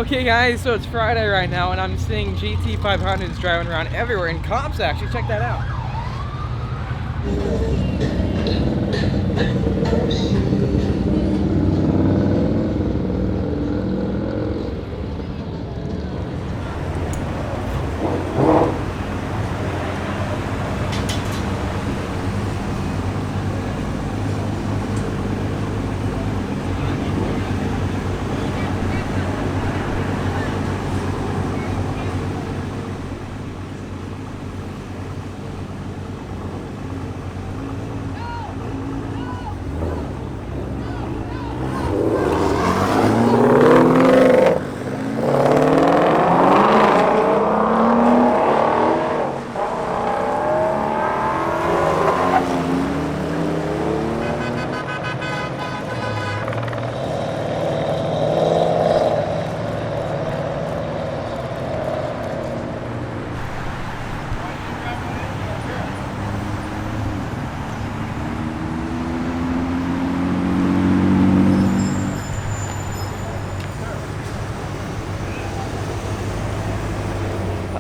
Okay guys, so it's Friday right now and I'm seeing GT500s driving around everywhere and cops actually, check that out.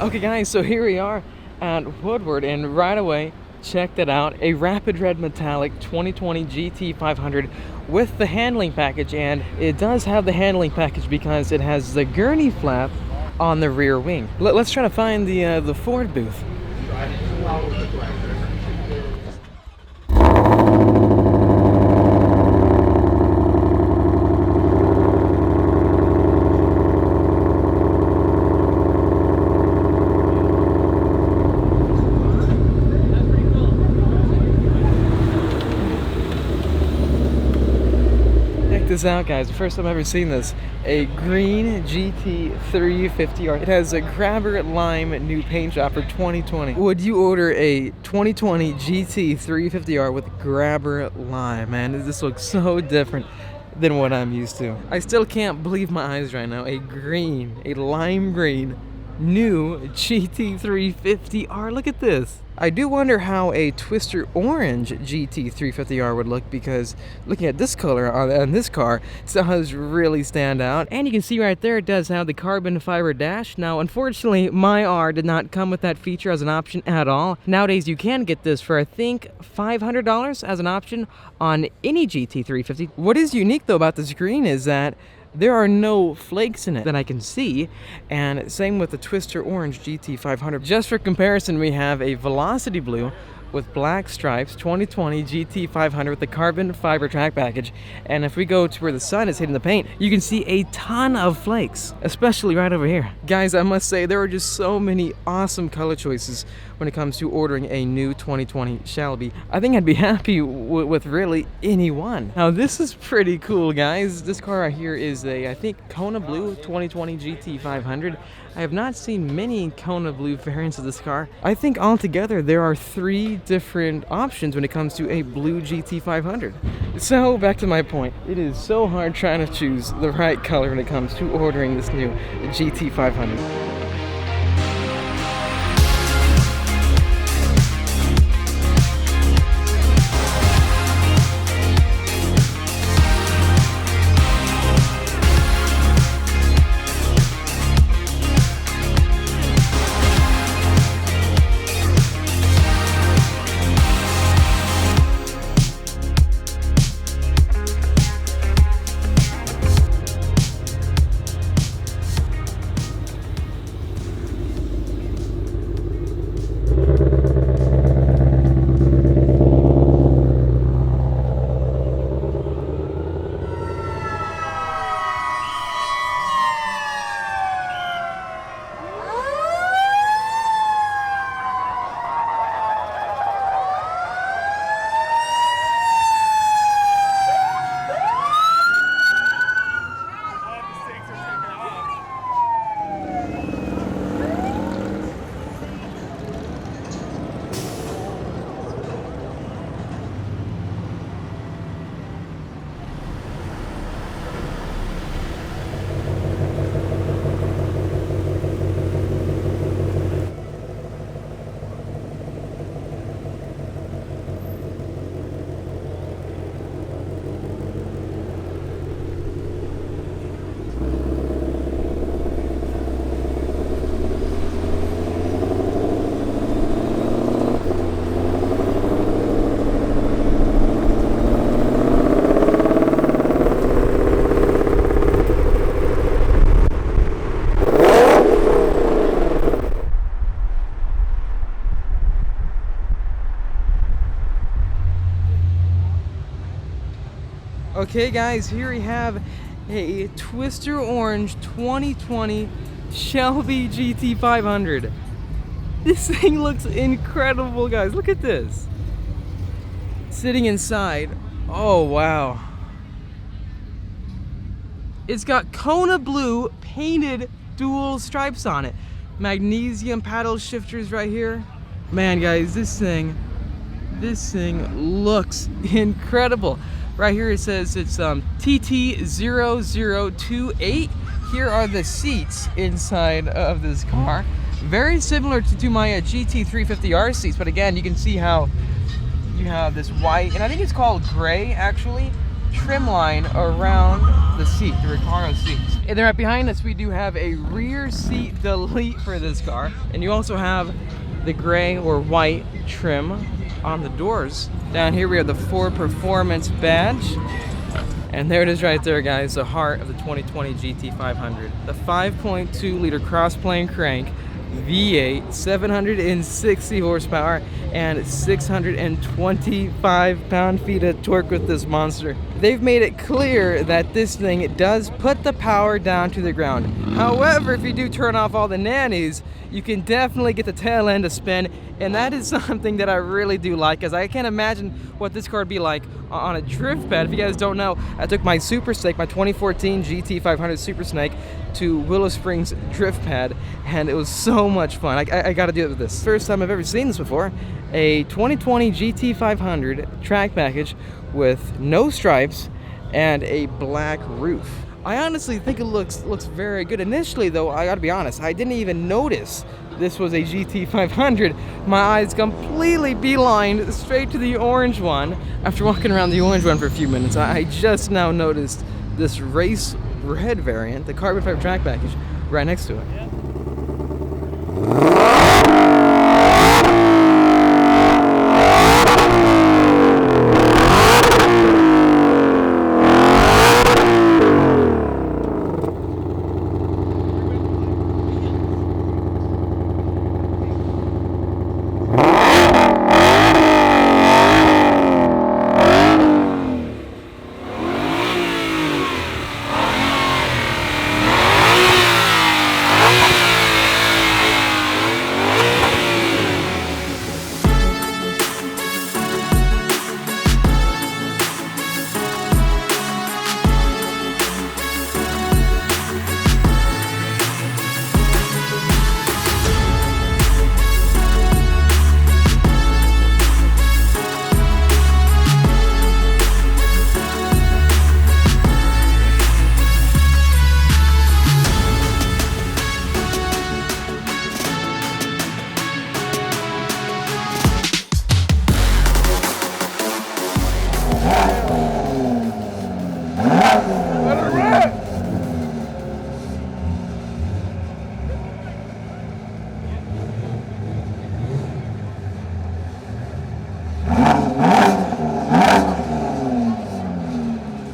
Okay guys, so here we are at Woodward and right away, check that out, a Rapid Red Metallic 2020 GT500 with the handling package, and it does have the handling package because it has the gurney flap on the rear wing. Let's try to find the Ford booth. This out guys, the first time I've ever seen this, a green GT350R. It has a grabber lime new paint job for 2020. Would you order a 2020 GT350R with grabber lime? Man, this looks so different than what I'm used to. I still can't believe my eyes right now. A lime green new GT350R. Look at this. I do wonder how a Twister Orange GT350R would look, because looking at this color on this car, it does really stand out. And you can see right there, it does have the carbon fiber dash. Now, unfortunately, my R did not come with that feature as an option at all. Nowadays, you can get this for, I think, $500 as an option on any GT350. What is unique, though, about this green is that there are no flakes in it that I can see, and same with the Twister Orange GT500. Just for comparison, we have a Velocity Blue with black stripes, 2020 GT500 with the carbon fiber track package. And if we go to where the sun is hitting the paint, you can see a ton of flakes, especially right over here. Guys, I must say, there are just so many awesome color choices when it comes to ordering a new 2020 Shelby. I think I'd be happy with really any one. Now, this is pretty cool, guys. This car right here is a, I think, Kona Blue 2020 GT500. I have not seen many Kona Blue variants of this car. I think altogether there are 3 different options when it comes to a blue GT500. So back to my point, it is so hard trying to choose the right color when it comes to ordering this new GT500. Okay guys, here we have a Twister Orange 2020 Shelby GT500. This thing looks incredible, guys. Look at this. Sitting inside. Oh, wow. It's got Kona blue painted dual stripes on it. Magnesium paddle shifters right here. Man, guys, this thing looks incredible. Right here it says it's TT0028. Here are the seats inside of this car. Very similar to my GT350R seats, but again, you can see how you have this white, and I think it's called gray actually, trim line around the seat, the Recaro seats. And then right behind us, we do have a rear seat delete for this car. And you also have the gray or white trim on the doors. Down here we have the Ford Performance badge. And there it is right there, guys, the heart of the 2020 GT500. The 5.2 liter cross-plane crank, V8, 760 horsepower, and 625 pound-feet of torque with this monster. They've made it clear that this thing does put the power down to the ground. However, if you do turn off all the nannies, you can definitely get the tail end to spin, and that is something that I really do like, because I can't imagine what this car would be like on a drift pad. If you guys don't know, I took my Super Snake, my 2014 GT500 Super Snake, to Willow Springs drift pad, and it was so much fun. I gotta do it with this. First time I've ever seen this before. A 2020 GT500 track package with no stripes and a black roof. I honestly think it looks very good. Initially though, I gotta be honest, I didn't even notice this was a GT500. My eyes completely beelined straight to the orange one. After walking around the orange one for a few minutes, I just now noticed this race red variant, the carbon fiber track package, right next to it.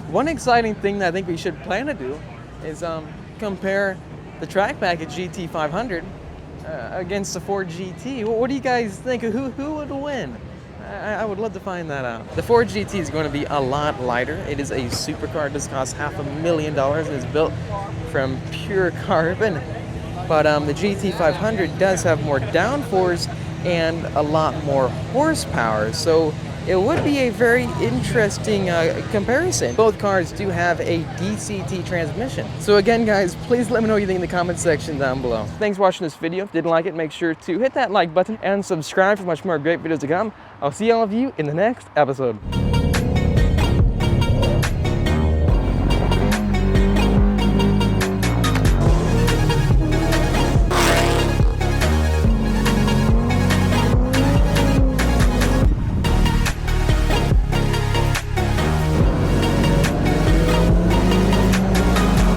One exciting thing that I think we should plan to do is compare the track package GT500 against the Ford GT. What do you guys think? Who would win? I would love to find that out. The Ford GT is going to be a lot lighter. It is a supercar. This costs $500,000 and is built from pure carbon. But the GT500 does have more downforce and a lot more horsepower. So it would be a very interesting comparison. Both cars do have a DCT transmission. So again, guys, please let me know what you think in the comment section down below. Thanks for watching this video. If you did like it, make sure to hit that like button and subscribe for much more great videos to come. I'll see all of you in the next episode.